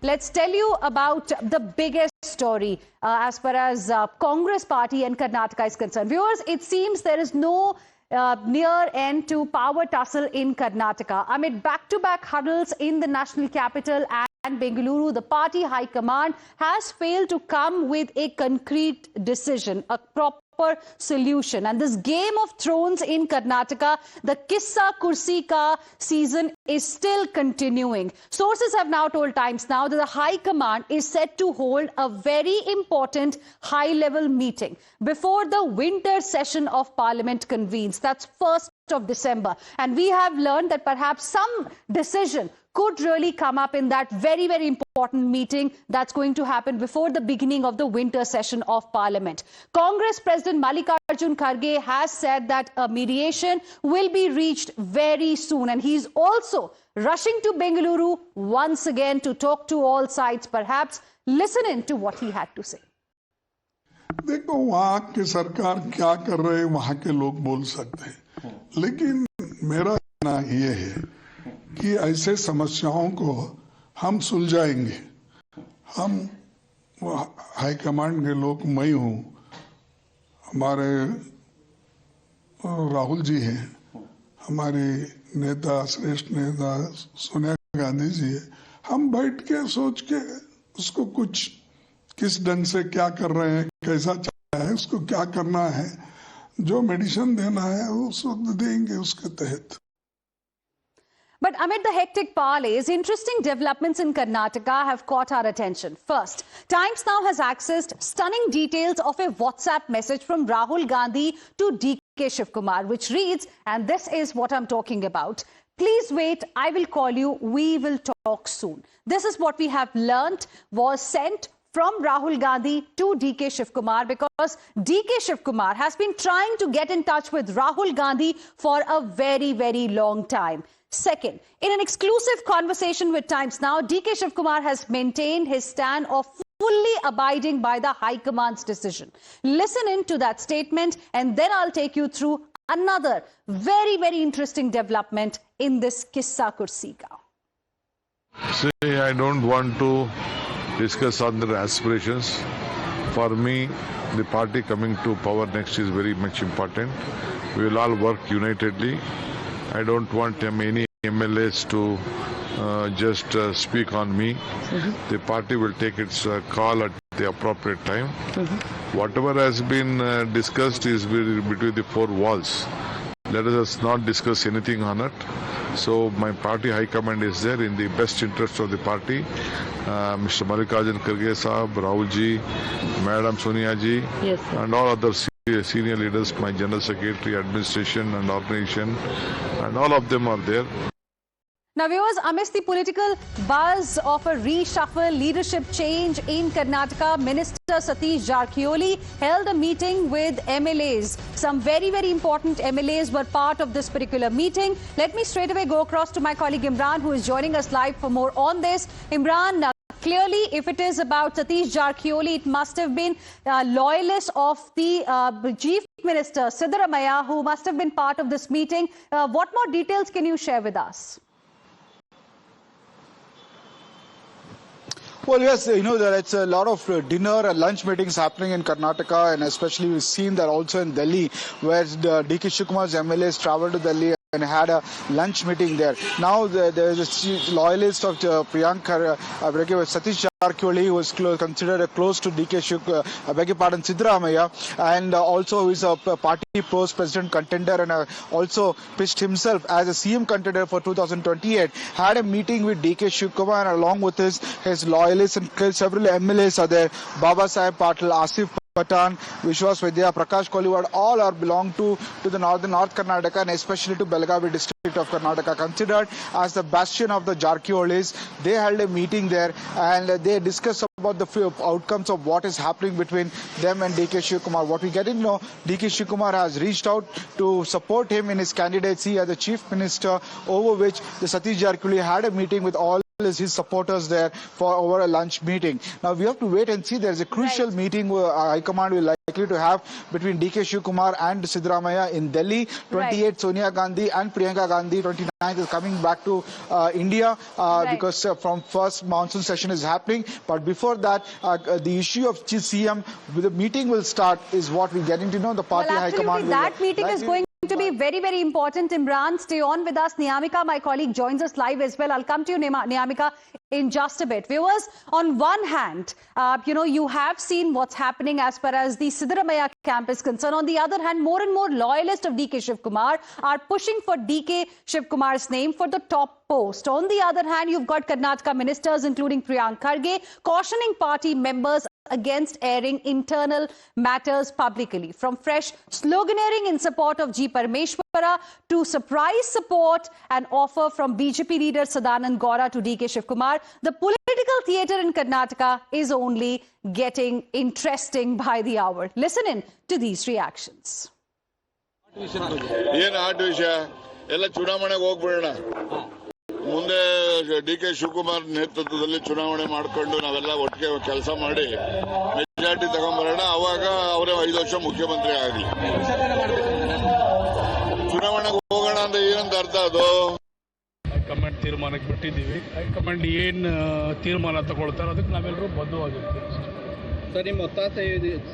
let's tell you about the biggest story as far as Congress party and Karnataka is concerned. Viewers, it seems there is no near end to power tussle in Karnataka. Amid back-to-back huddles in the national capital and Bengaluru, the party high command has failed to come with a concrete decision, a proper solution. And this Game of Thrones in Karnataka, the Kissa Kursi Ka season is still continuing. Sources have now told Times Now that the High Command is set to hold a very important high-level meeting before the winter session of Parliament convenes. That's 1st of December. And we have learned that perhaps some decision could really come up in that very, very important meeting that's going to happen before the beginning of the winter session of Parliament. Congress President Mallikarjun Kharge has said that a mediation will be reached very soon. And he's also rushing to Bengaluru once again to talk to all sides. Perhaps listen in to what he had to say. देखो वहाँ के सरकार क्या कर रहे हैं वहाँ के लोग बोल सकते हैं, लेकिन मेरा कहना ये है कि ऐसे समस्याओं को हम सुलझाएंगे। हम हाई कमांड के लोग, मैं हूँ, हमारे राहुल जी हैं, हमारे नेता श्रेष्ठ नेता सोनिया गांधी जी है। हम बैठ के सोच के उसको कुछ किस ढंग से क्या कर रहे हैं, कैसा चल रहा है, उसको क्या करना है, जो मेडिसिन देना है उस वक्त देंगे उसके तहत। But amid the hectic parleys, interesting developments in Karnataka have caught our attention. First, Times Now has accessed stunning details of a WhatsApp message from Rahul Gandhi to DK Shivakumar, which reads, and this is what I'm talking about: please wait, I will call you, we will talk soon. This is what we have learnt was sent from Rahul Gandhi to DK Shivakumar, because DK Shivakumar has been trying to get in touch with Rahul Gandhi for a very, very long time. Second, in an exclusive conversation with Times Now, DK Shivakumar has maintained his stand of fully abiding by the High Command's decision. Listen in to that statement, and then I'll take you through another very, very interesting development in this Kissa Kursi Ka. See, I don't want to discuss on their aspirations. For me, the party coming to power next is very much important. We will all work unitedly. I don't want any MLAs to just speak on me. The party will take its call at the appropriate time. Whatever has been discussed is between the four walls. Let us not discuss anything on it. So my party high command is there in the best interest of the party. Mr. Mallikarjun Kharge Sahab, Rahul ji, Madam Sonia ji, yes, and all other senior leaders, my General Secretary, Administration and Organization, and all of them are there. Now, viewers, amidst the political buzz of a reshuffle, leadership change in Karnataka, Minister Satish Jarkioli held a meeting with MLAs. Some very, very important MLAs were part of this particular meeting. Let me straight away go across to my colleague Imran, who is joining us live for more on this. Imran, clearly, if it is about Satish Jarkioli, it must have been loyalists of the Chief Minister, Siddaramaiah, who must have been part of this meeting. What more details can you share with us? Well, yes, you know, there's a lot of dinner and lunch meetings happening in Karnataka, and especially we've seen that also in Delhi, where the DK Shivakumar's MLAs traveled to Delhi and had a lunch meeting there. Now there is a loyalist of Satish Jarkioli, who was considered close to DK Siddaramaiah, and also who is a party post-president contender, and also pitched himself as a CM contender for 2028, had a meeting with DK Shivakumar, and along with his loyalists and several MLAs are there. Baba Saheb Patil, Asif Patan, Vishwas Vidya, Prakash Koliwad, all are belong to the North Karnataka, and especially to Belagavi district of Karnataka, considered as the bastion of the Jarkiolis. They held a meeting there and they discussed about the outcomes of what is happening between them and DK Shivakumar. What we get to know, DK Shivakumar has reached out to support him in his candidacy as the Chief Minister, over which the Satish Jarkioli had a meeting with all his supporters there for over a lunch meeting. Now we have to wait and see. There's a crucial meeting where High Command will likely to have between DK Shivakumar and Siddaramaiah in Delhi. 28 Sonia Gandhi and Priyanka Gandhi. 29th is coming back to India because from first monsoon session is happening. But before that, the issue of CM, the meeting will start is what we're getting to know. The party high command. That meeting is going to be very, very important. Imran, stay on with us. Niyamika, my colleague, joins us live as well. I'll come to you, Niyamika, in just a bit. Viewers, on one hand, you have seen what's happening as far as the Siddaramaiah camp is concerned. On the other hand, more and more loyalists of DK Shivakumar are pushing for DK Shivakumar's name for the top post. On the other hand, you've got Karnataka ministers, including Priyanka Kharge, cautioning party members against airing internal matters publicly. From fresh sloganeering in support of G Parameshwara to surprise support and offer from BJP leader Sadanand Gaura to DK Shivakumar, the political theatre in Karnataka is only getting interesting by the hour. Listen in to these reactions. ಮುಂದೆ DK Shivakumar ನೇತೃತ್ವದಲ್ಲಿ ಚುನಾವಣೆ ಮಾಡಿಕೊಂಡು ನಾವೆಲ್ಲ ಒಟ್ಟಿಗೆ ಕೆಲಸ ಮಾಡಿ majority ತಗೊಂಡ್ಬರೋಣ. ಅವಾಗ ಅವರೇ 5 ವರ್ಷ ಮುಖ್ಯಮಂತ್ರಿ ಆಗಲಿ. ಚುನಾವಣೆಗೆ ಹೋಗೋಣ ಅಂದ್ರೆ ಏನಂತ ಅರ್ಥ ಅದು? ಹೈಕಮಾಂಡ್ ತೀರ್ಮಾನಕ್ಕೆ ಬಿಟ್ಟಿದ್ದೀವಿ. ಹೈಕಮಾಂಡ್ ಏನು ತೀರ್ಮಾನ ತಗೊಳ್ತಾರೆ ಅದಕ್ಕೆ ನಾವೆಲ್ಲರೂ ಬದ್ಧವಾಗಿರ್ತೀವಿ. ಸರ್, ನಿಮ್ಮ ಒತ್ತಾಸೆ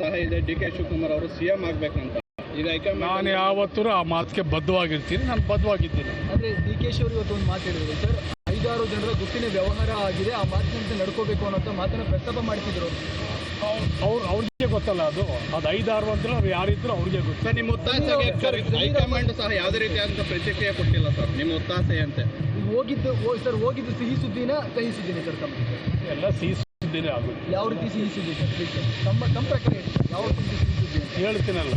ಸಹ ಇದೆ DK ಶಿವಕುಮಾರ್ ಅವರು CM ಆಗಬೇಕಂತ. ಈಗ ನಾನು ಯಾವತ್ತೂ ಆ ಮಾತಿಗೆ ಬದ್ಧವಾಗಿರ್ತೀನಿ. ನಾನು ಬದ್ಧವಾಗಿದ್ದೀನಿ. ಆದರೆ DK ಅವರು ಇವತ್ತು ಒಂದು ಮಾತು ಹೇಳಿದ್ರು ಸರ್, 5-6 ಜನರ ಗುಟ್ಟಿನ ವ್ಯವಹಾರ ಆಗಿದೆ, ಆ ಮಾತಿನಂತೆ ನಡ್ಕೋಬೇಕು ಅನ್ನೋ ಮಾತನ್ನು ಪ್ರಸ್ತಾಪ ಮಾಡ್ತಿದ್ರು. ಅವ್ರಿಗೆ ಗೊತ್ತಲ್ಲ ಅದು 5-6 ಅಂದ್ರೆ ಅವ್ರು ಯಾರಿದ್ರು ಅವ್ರಿಗೆ ಗೊತ್ತು. ಸರ್, ನಿಮ್ಮ ಒತ್ತಾಸೆಗೆ ಹೈಕಮಾಂಡ್ ಸಹ ಯಾವುದೇ ರೀತಿಯಾದಂಥ ಪ್ರತಿಕ್ರಿಯೆ ಕೊಟ್ಟಿಲ್ಲ ಸರ್. ನಿಮ್ಮ ಒತ್ತಾಸೆ ಅಂತೆ ಹೋಗಿದ್ದು ಸಿಹಿ ಸುದ್ದಿನ ಕಹಿ ಸುದ್ದಿನ ಸರ್? ಎಲ್ಲ ಸಿಹಿ ಸುದ್ದಿನೇ ಆಗುತ್ತೆ. ಯಾವ ರೀತಿ ಸಿಹಿ ಸುದ್ದಿ ಸರ್? ನಮ್ಮ ಪ್ರಕಾರ ಯಾವ ರೀತಿ ಸಿಹಿ ಸುದ್ದಿ ಹೇಳ್ತೀನಲ್ಲ,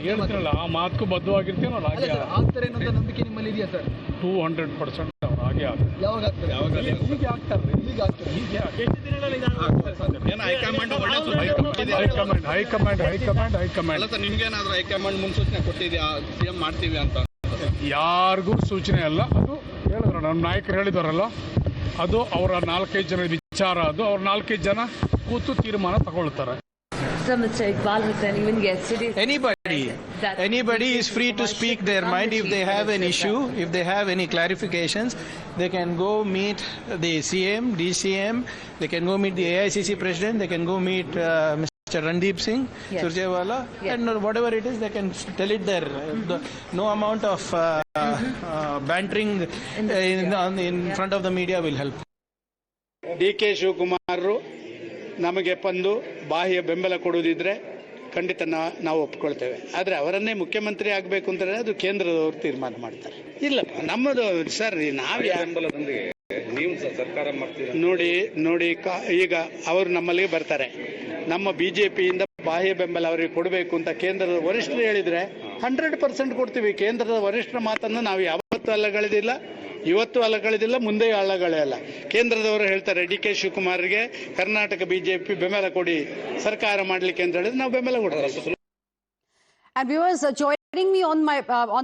ಹೇಳ್ತೀನಲ್ಲ, ಆ ಮಾತಕ್ಕೂ ಬದ್ಧವಾಗಿರ್ತೀವಿ. ನಾವು ಹಾಗೆ ಆಗ್ತಾರೆ ಅನ್ನೋ ನಂಬಿಕೆ ನಿಮ್ಮಲ್ಲಿ ಇದೆಯಾ ಸರ್? 200% ಅವ್ರು ಹಾಗೆ ಆಗುತ್ತೆ. ಯಾವಾಗ ಆಗ್ತಾರೆ? ಹೀಗೆ ಆಗ್ತಾರೆ. ಹೈಕಮಾಂಡ್ ಸರ್, ನಿಮ್ಗೇನಾದ್ರೂ ಹೈಕಮಾಂಡ್ ಮುನ್ಸೂಚನೆ ಕೊಟ್ಟಿದ್ಯಾ CM ಮಾಡ್ತೀವಿ ಅಂತ? ಯಾರಿಗೂ ಸೂಚನೆ ಅಲ್ಲ, ಅದು ಹೇಳಿದ್ರು ನಮ್ಮ ನಾಯಕರು ಹೇಳಿದಾರಲ್ಲ, ಅದು ಅವರ 4-5 ಜನ ವಿಚಾರ. ಅದು ಅವ್ರ 4-5 ಜನ ಕೂತು ತೀರ್ಮಾನ ತಗೊಳ್ತಾರೆ. Anybody is free to speak their mind. If they have an issue, if they have any clarifications, they can go meet the CM, DCM, they can go meet the AICC president, they can go meet Mr. Randeep Singh, Surjewala, and whatever it is, they can tell it there. No amount of bantering in front of the media will help. DK Shivakumar ನಮಗೆ ಬಂದು ಬಾಹ್ಯ ಬೆಂಬಲ ಕೊಡುವುದಿದ್ರೆ ಖಂಡಿತ ನಾವು ಒಪ್ಕೊಳ್ತೇವೆ. ಆದರೆ ಅವರನ್ನೇ ಮುಖ್ಯಮಂತ್ರಿ ಆಗಬೇಕು ಅಂತಂದ್ರೆ ಅದು ಕೇಂದ್ರದವರು ತೀರ್ಮಾನ ಮಾಡ್ತಾರೆ. ಇಲ್ಲಪ್ಪ, ನಮ್ಮದು ಸರ್, ನಾವು ಬೆಂಬಲದೊಂದಿಗೆ ನೀವು ಸರ್ಕಾರ ಮಾಡ್ತೀವಿ ನೋಡಿ ಈಗ ಅವರು ನಮ್ಮಲ್ಲಿ ಬರ್ತಾರೆ. ನಮ್ಮ BJPಯಿಂದ ಬಾಹ್ಯ ಬೆಂಬಲ ಅವರಿಗೆ ಕೊಡಬೇಕು ಅಂತ ಕೇಂದ್ರದ ವರಿಷ್ಠರು ಹೇಳಿದ್ರೆ 100% ಕೊಡ್ತೀವಿ. ಕೇಂದ್ರದ ವರಿಷ್ಠರ ಮಾತನ್ನು ನಾವು ಯಾವತ್ತೂ ಅಲ್ಲಗಳೆದಿಲ್ಲ, ಇವತ್ತು ಅಲ್ಲಗಳೆದಿಲ್ಲ, ಮುಂದೆ ಅಲ್ಲಗಳೆಯಲ್ಲ. ಕೇಂದ್ರದವರು ಹೇಳ್ತಾರೆ DK ಶಿವಕುಮಾರ್ಗೆ ಕರ್ನಾಟಕ BJP ಬೆಂಬಲ ಕೊಡಿ, ಸರ್ಕಾರ ಮಾಡಲಿಕ್ಕೆ ಅಂತ ಹೇಳಿದ್ರೆ ನಾವು ಬೆಂಬಲ ಕೊಡ್ತೀವಿ. And viewers, joining me on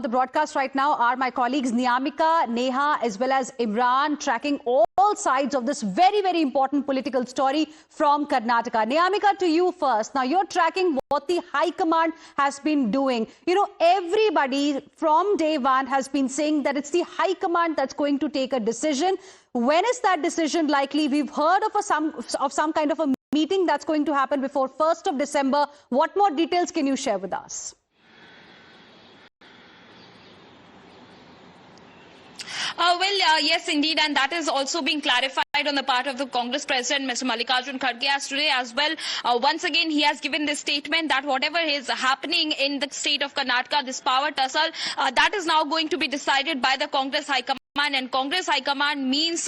the broadcast right now are my colleagues Niyamika, Neha, as well as Imran, tracking all sides of this very, very important political story from Karnataka. Niyamika, to you first. Now, you're tracking what the High Command has been doing. Everybody from day one has been saying that it's the High Command that's going to take a decision. When is that decision likely? We've heard of some kind of a meeting that's going to happen before 1st of December. What more details can you share with us? Yes, indeed, and that is also being clarified on the part of the Congress President, Mr. Mallikarjun Kharge, as today as well. Once again, he has given this statement that whatever is happening in the state of Karnataka, this power tussle, that is now going to be decided by the Congress High Command. And Congress High Command means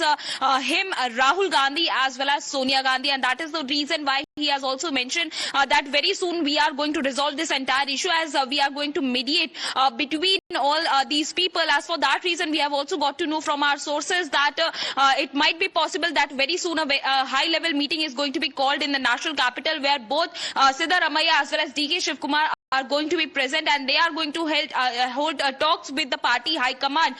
Rahul Gandhi as well as Sonia Gandhi, and that is the reason why he has also mentioned that very soon we are going to resolve this entire issue as we are going to mediate between all these people. As for that reason, we have also got to know from our sources that it might be possible that very soon a high-level meeting is going to be called in the national capital, where both Siddaramaiah as well as DK Shivakumar are going to be present, and they are going to hold talks with the party high command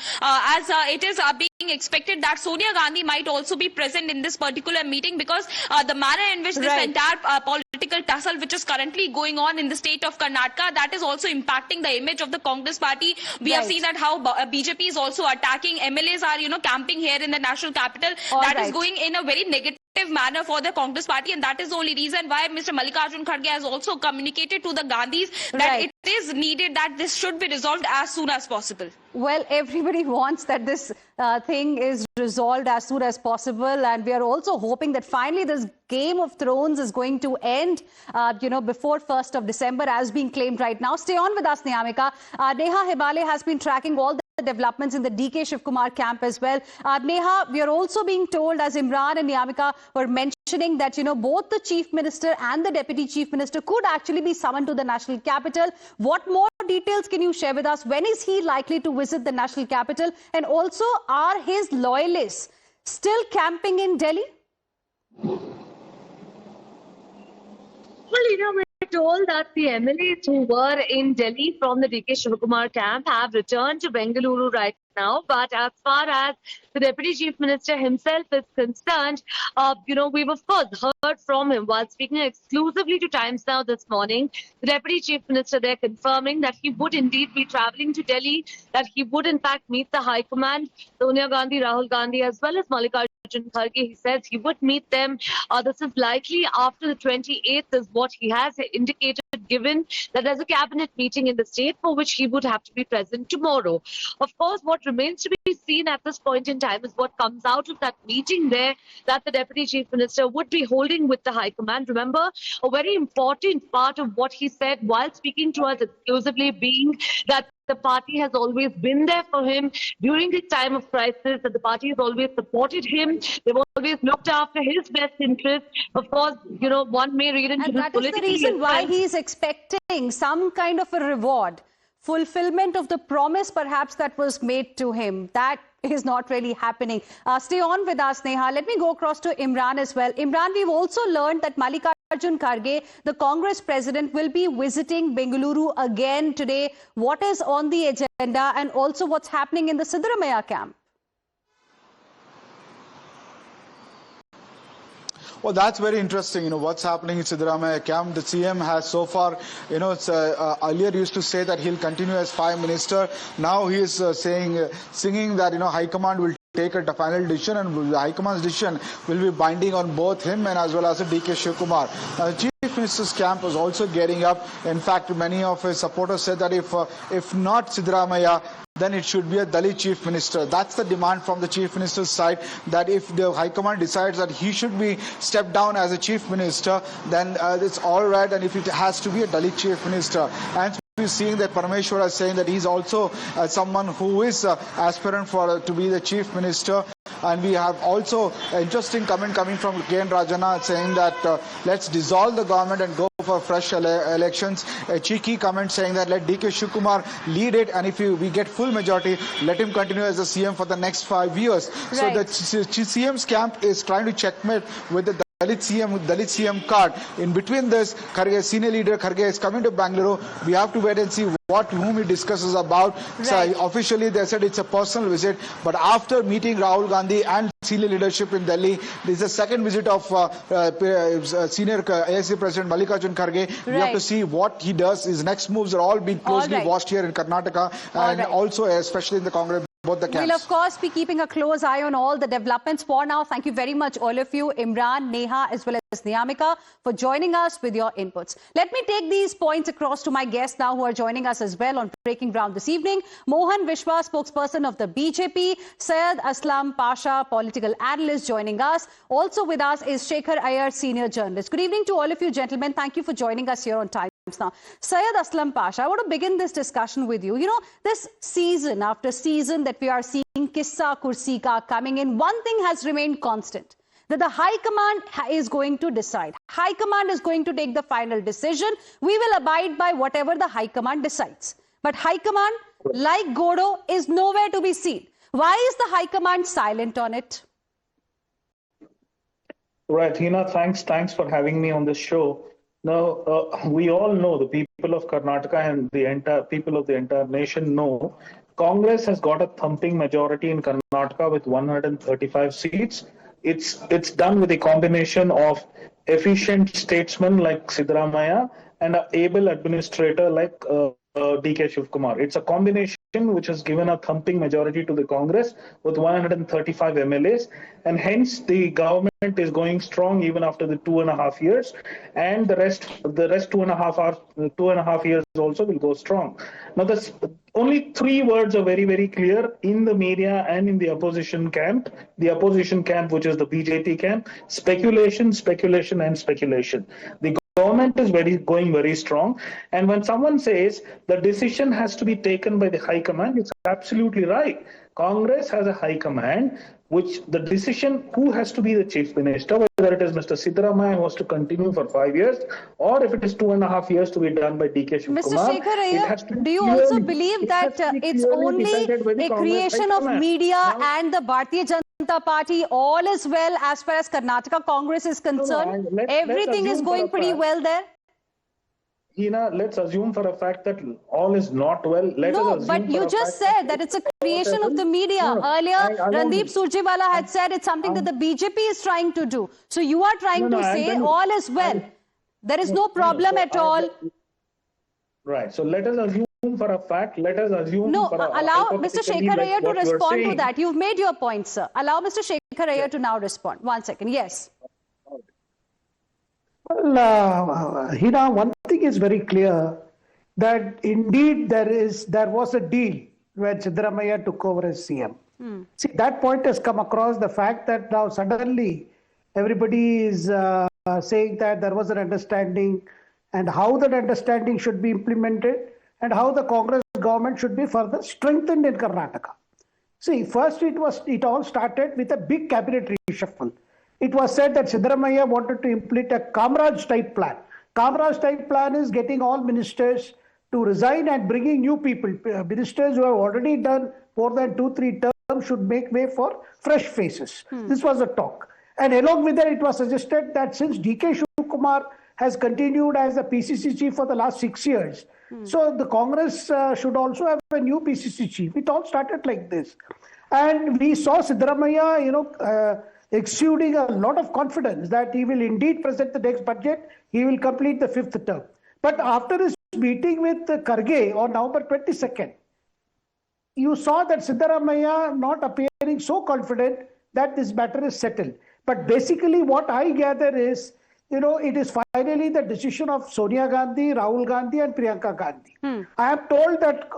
as it is being expected that Sonia Gandhi might also be present in this particular meeting, because the manner in which this entire political tussle which is currently going on in the state of Karnataka, that is also impacting the image of the Congress party. We have seen that how BJP is also attacking. MLAs are, camping here in the national capital. That is going in a very negative manner for the Congress party, and that is the only reason why Mr. Mallikarjun Kharge has also communicated to the Gandhis that it is needed that this should be resolved as soon as possible. Well, everybody wants that this thing is resolved as soon as possible, and we are also hoping that finally this Game of Thrones is going to end, before 1st of December, as being claimed right now. Stay on with us, Niyamika. Neha Hebale has been tracking all the developments in the DK Shivakumar camp as well. Neha, we are also being told, as Imran and Niyamika were mentioning, that both the Chief Minister and the Deputy Chief Minister could actually be summoned to the national capital. What more details can you share with us? When is he likely to visit the national capital? And also, are his loyalists still camping in Delhi? Well, we're told that the MLAs who were in Delhi from the DK Shivakumar camp have returned to Bengaluru right now. But as far as the Deputy Chief Minister himself is concerned, we've of course heard from him while speaking exclusively to Times Now this morning. The Deputy Chief Minister there confirming that he would indeed be travelling to Delhi, that he would in fact meet the High Command, Sonia Gandhi, Rahul Gandhi, as well as Mallikarjun Kharge. He says he would meet them. This is likely after the 28th, is what he has indicated, given that there's a cabinet meeting in the state for which he would have to be present tomorrow. Of course, what remains to be seen at this point in time is what comes out of that meeting there that the Deputy Chief Minister would be holding with the High Command. Remember, a very important part of what he said while speaking to us exclusively being that the party has always been there for him during the time of crisis, that the party has always supported him. They've always looked after his best interest. Of course, one may read into this politically. And that is the reason why he is expecting some kind of a reward, fulfillment of the promise perhaps that was made to him. That is not really happening. Stay on with us, Neha. Let me go across to Imran as well. Imran, we've also learned that Mallikarjun Kharge, the Congress president, will be visiting Bengaluru again today. What is on the agenda, and also what's happening in the Siddaramaiah camp? Well, that's very interesting. What's happening in Siddaramaiah camp. The CM has so far, earlier used to say that he'll continue as Prime Minister. Now he is singing that, High Command will take a final decision, and the High Command's decision will be binding on both him and as well as the DK Shivakumar. Chief Minister's camp was also getting up. In fact, many of his supporters said that if not Siddaramaiah, then it should be a Dalit Chief Minister. That's the demand from the Chief Minister's side, that if the High Command decides that he should be stepped down as a Chief Minister, then it's all right, and if it has to be a Dalit Chief Minister. And we're seeing that Parameshwara is saying that he's also someone who is aspirant to be the Chief Minister. And we have also an interesting comment coming from K.N. Rajana saying that let's dissolve the government and go for fresh elections. A cheeky comment saying that let DK Shivakumar lead it, and if we get full majority, let him continue as the CM for the next 5 years. Right. So the CM's camp is trying to checkmate with the Dalit CM card. In between this, Kharge, senior leader Kharge is coming to Bengaluru. We have to wait and see whom he discusses about. Right. So officially they said it's a personal visit, but after meeting Rahul Gandhi and senior leadership in Delhi, this is the second visit of senior AIC President Mallikarjun Kharge. Right. We have to see what he does. His next moves are all being closely watched here in Karnataka, and also especially in the Congress. Both the camps. We'll of course be keeping a close eye on all the developments. For now, thank you very much all of you, Imran, Neha as well as Niyamika, for joining us with your inputs. Let me take these points across to my guests now who are joining us as well on Breaking Ground this evening. Mohan Vishwa, spokesperson of the BJP, Syed Aslam Pasha, political analyst, joining us. Also with us is Shekhar Iyer, senior journalist. Good evening to all of you gentlemen. Thank you for joining us here on Time. Now, Syed Aslam Pasha, I want to begin this discussion with you. This season after season that we are seeing Kissa Kursi Ka coming in, one thing has remained constant, that the High Command is going to decide. High Command is going to take the final decision. We will abide by whatever the High Command decides. But High Command, like Godo, is nowhere to be seen. Why is the High Command silent on it? Right, Heena, thanks for having me on this show. Now, we all know, the people of Karnataka and the entire people of the entire nation know, Congress has got a thumping majority in Karnataka with 135 seats. It's done with a combination of efficient statesmen like Siddaramaiah and an able administrator like DK Shivakumar. It's a combination which has given a thumping majority to the Congress with 135 MLAs, and hence the government is going strong even after the 2.5 years, and the rest 2.5 years also will go strong. Now, only 3 words are very, very clear in the media and in the opposition camp. The opposition camp, which is the BJP camp: speculation, speculation, and speculation. The government is going very strong, and when someone says the decision has to be taken by the high command, it's absolutely right. Congress has a high command, which the decision who has to be the chief minister, whether it is Mr. Siddaramaiah who has to continue for 5 years, or if it is 2.5 years to be done by DK Shivakumar. Mr. Shekhar, do you also believe that it's only a creation of media and the Bharatiya Janata Party all is well as far as Karnataka Congress is concerned? Everything is going pretty well there? Heena, let's assume for a fact that all is not well. But you just said that it's a creation of the media. Earlier, Randeep Surjewala had said it's something that the BJP is trying to do. So you are trying to say all is well. There is no problem at all. Right. So let us assume for a fact. Let us assume. No, allow Mr. Shekhar Iyer to respond to that. You've made your point, sir. Allow Mr. Shekhar Iyer to now respond. 1 second. Yes. Well, Heena, one thing is very clear, that indeed there was a deal when Siddaramaiah took over as CM. See, that point has come across, the fact that now suddenly everybody is saying that there was an understanding, and how that understanding should be implemented, and how the Congress government should be further strengthened in Karnataka. See, first it all started with a big cabinet reshuffle. It was said that Siddaramaiah wanted to implement a Kamraj type plan. Kamraj type plan is getting all ministers to resign and bringing new people. Ministers who have already done more than 2-3 terms should make way for fresh faces. This was a talk. And along with that, it was suggested that since DK Shivakumar has continued as the PCC chief for the last 6 years, so the Congress should also have a new PCC chief. It all started like this. And we saw Siddaramaiah, exuding a lot of confidence that he will indeed present the next budget, he will complete the 5th term. But after his meeting with Kharge on November 22nd, you saw that Siddaramaiah not appearing so confident that this matter is settled. But basically what I gather is, it is finally the decision of Sonia Gandhi, Rahul Gandhi and Priyanka Gandhi. I am told that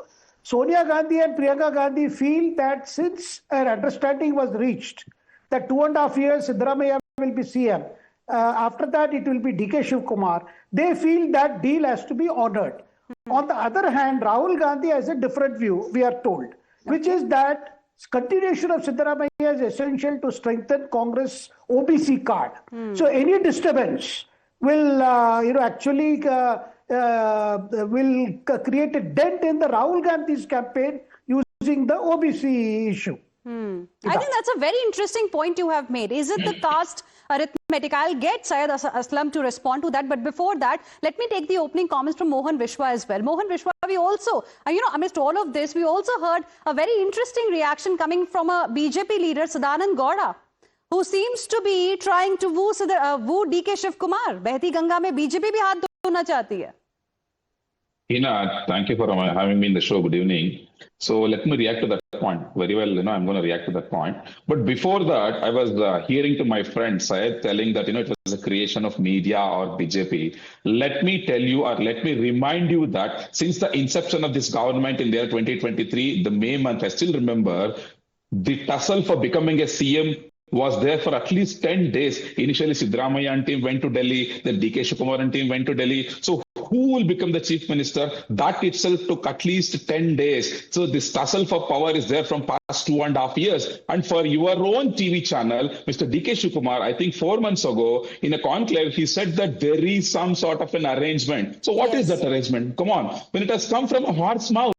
Sonia Gandhi and Priyanka Gandhi feel that since an understanding was reached, that 2.5 years Siddaramaiah will be CM. After that, it will be DK Shivakumar. They feel that deal has to be honored. On the other hand, Rahul Gandhi has a different view, we are told, which is that continuation of Siddaramaiah is essential to strengthen Congress OBC card. So any disturbance will, will create a dent in the Rahul Gandhi's campaign using the OBC issue. I think that's a very interesting point you have made. Is it the caste arithmetic? I'll get Syed Aslam to respond to that. But before that, let me take the opening comments from Mohan Vishwa as well. Mohan Vishwa, we also, amidst all of this, we also heard a very interesting reaction coming from a BJP leader, Sadanand Gowda, who seems to be trying to woo DK Shivakumar. Behti Ganga mein BJP bhi haath dhona chahti hai. Heena, thank you for having me in the show. Good evening. So let me react to that point. Very well, I'm going to react to that point. But before that, I was hearing to my friend Syed telling that, it was a creation of media or BJP. Let me tell you, or let me remind you that since the inception of this government in the year 2023, the May month, I still remember, the tussle for becoming a CM was there for at least 10 days. Initially, Siddaramaiah and team went to Delhi. Then DK Shivakumar and team went to Delhi. So who will become the chief minister? That itself took at least 10 days. So this tussle for power is there from past 2.5 years. And for your own TV channel, Mr. DK Shivakumar, I think 4 months ago, in a conclave, he said that there is some sort of an arrangement. So what is that arrangement? Come on. When it has come from a horse's mouth,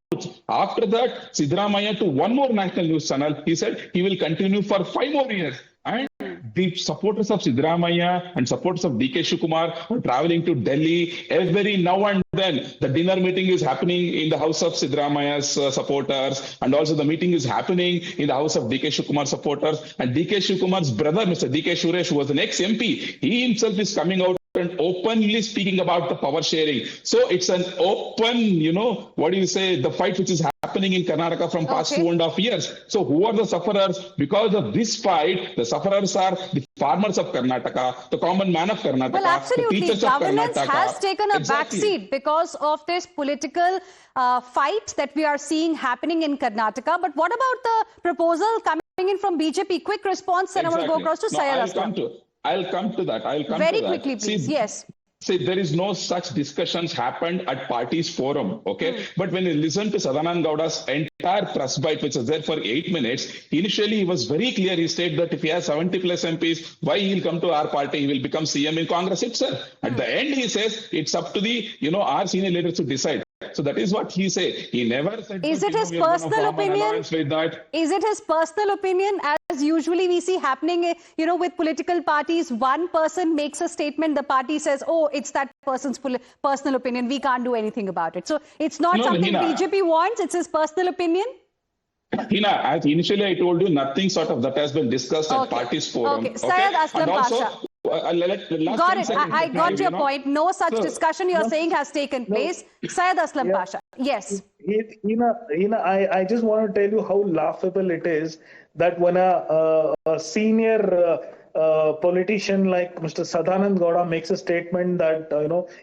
after that, Siddaramaiah to one more national news channel, he said he will continue for 5 more years. And the supporters of Siddaramaiah and supporters of DK Shivakumar are traveling to Delhi every now and then. The dinner meeting is happening in the house of Siddaramaiah's supporters, and also the meeting is happening in the house of DK Shivakumar supporters. And DK Shivkumar's brother, Mr. DK Suresh, who was an ex-MP, he himself is coming out and openly speaking about the power sharing. So it's an open, the fight which is happening in Karnataka from past 2.5 years. So who are the sufferers? Because of this fight, the sufferers are the farmers of Karnataka, the common man of Karnataka. Well, absolutely. The teachers Governance of Karnataka. has taken a backseat because of this political fight that we are seeing happening in Karnataka. But what about the proposal coming in from BJP? Quick response, and I want to go across to Syed Aslam. I'll come to that. Very quickly, please. Yes. See, there is no such discussions happened at party's forum, okay? But when you listen to Sadanand Gowda's entire press bite, which was there for 8 minutes, initially he was very clear. He said that if he has 70 plus MPs, why he'll come to our party? He will become CM in Congress itself. At the end, he says it's up to the, our senior leaders to decide. So that is what he said. He never said. Is it his personal opinion? Is it his personal opinion? As usually we see happening, with political parties, one person makes a statement, the party says, oh, it's that person's personal opinion. We can't do anything about it. So it's not something BJP wants. It's his personal opinion. Heena, as initially I told you, nothing sort of that has been discussed at party's forum. Okay, Syed Aslam Pasha. Got it. I got your point. No such discussion you're saying has taken place. Syed Aslam Pasha. Yes. Heena, I just want to tell you how laughable it is that when a senior politician like Mr. Sadanand Gowda makes a statement that,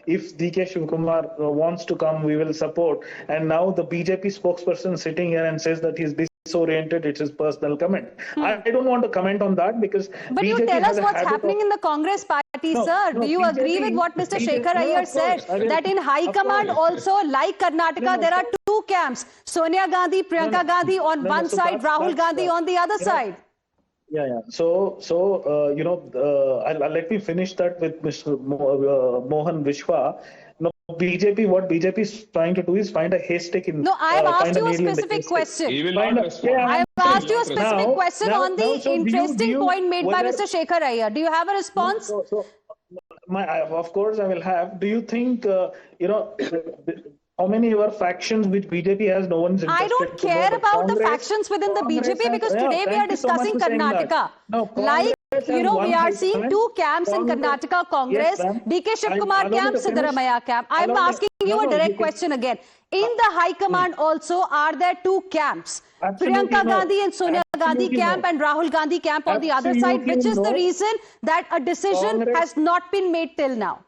if DK Shivakumar wants to come, we will support. And now the BJP spokesperson sitting here and says that he's disoriented, it's his personal comment. I don't want to comment on that because But BJP you tell us what's happening in the Congress party, sir. Do you agree with what Mr. Shekhar Iyer said? That in High Command also, like Karnataka, there are two camps. Sonia Gandhi, Priyanka Gandhi on one side, Rahul Gandhi on the other side. Yeah. So let me finish that with Mr. Mohan Vishwa. What BJP is trying to do is find a haystack in. No, I have asked you a specific question. I have asked you a specific question on the interesting point made by Mr. Shekhar Iyer. Do you have a response? Of course, I will have. Do you think, how many other factions which BJP has? No one's interested. I don't care about the factions within the BJP because today we are discussing Karnataka. We are seeing two camps in Karnataka Congress, DK Shivakumar camp, Siddaramaiah camp. I am asking you a direct question again. In the High Command also, are there two camps? Priyanka Gandhi and Sonia Gandhi camp and Rahul Gandhi camp on the other side, which is the reason that a decision has not been made till now.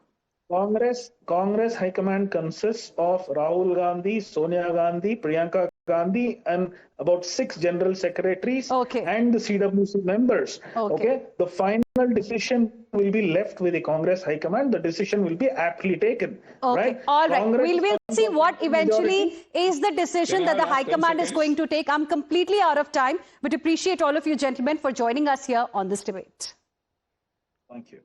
Congress High Command consists of Rahul Gandhi, Sonia Gandhi, Priyanka Gandhi, and about 6 general secretaries and the CWC members. Okay. The final decision will be left with the Congress High Command. The decision will be aptly taken. Right? All right. We'll see what eventually is the decision that the High Command is going to take. I'm completely out of time, but appreciate all of you gentlemen for joining us here on this debate. Thank you.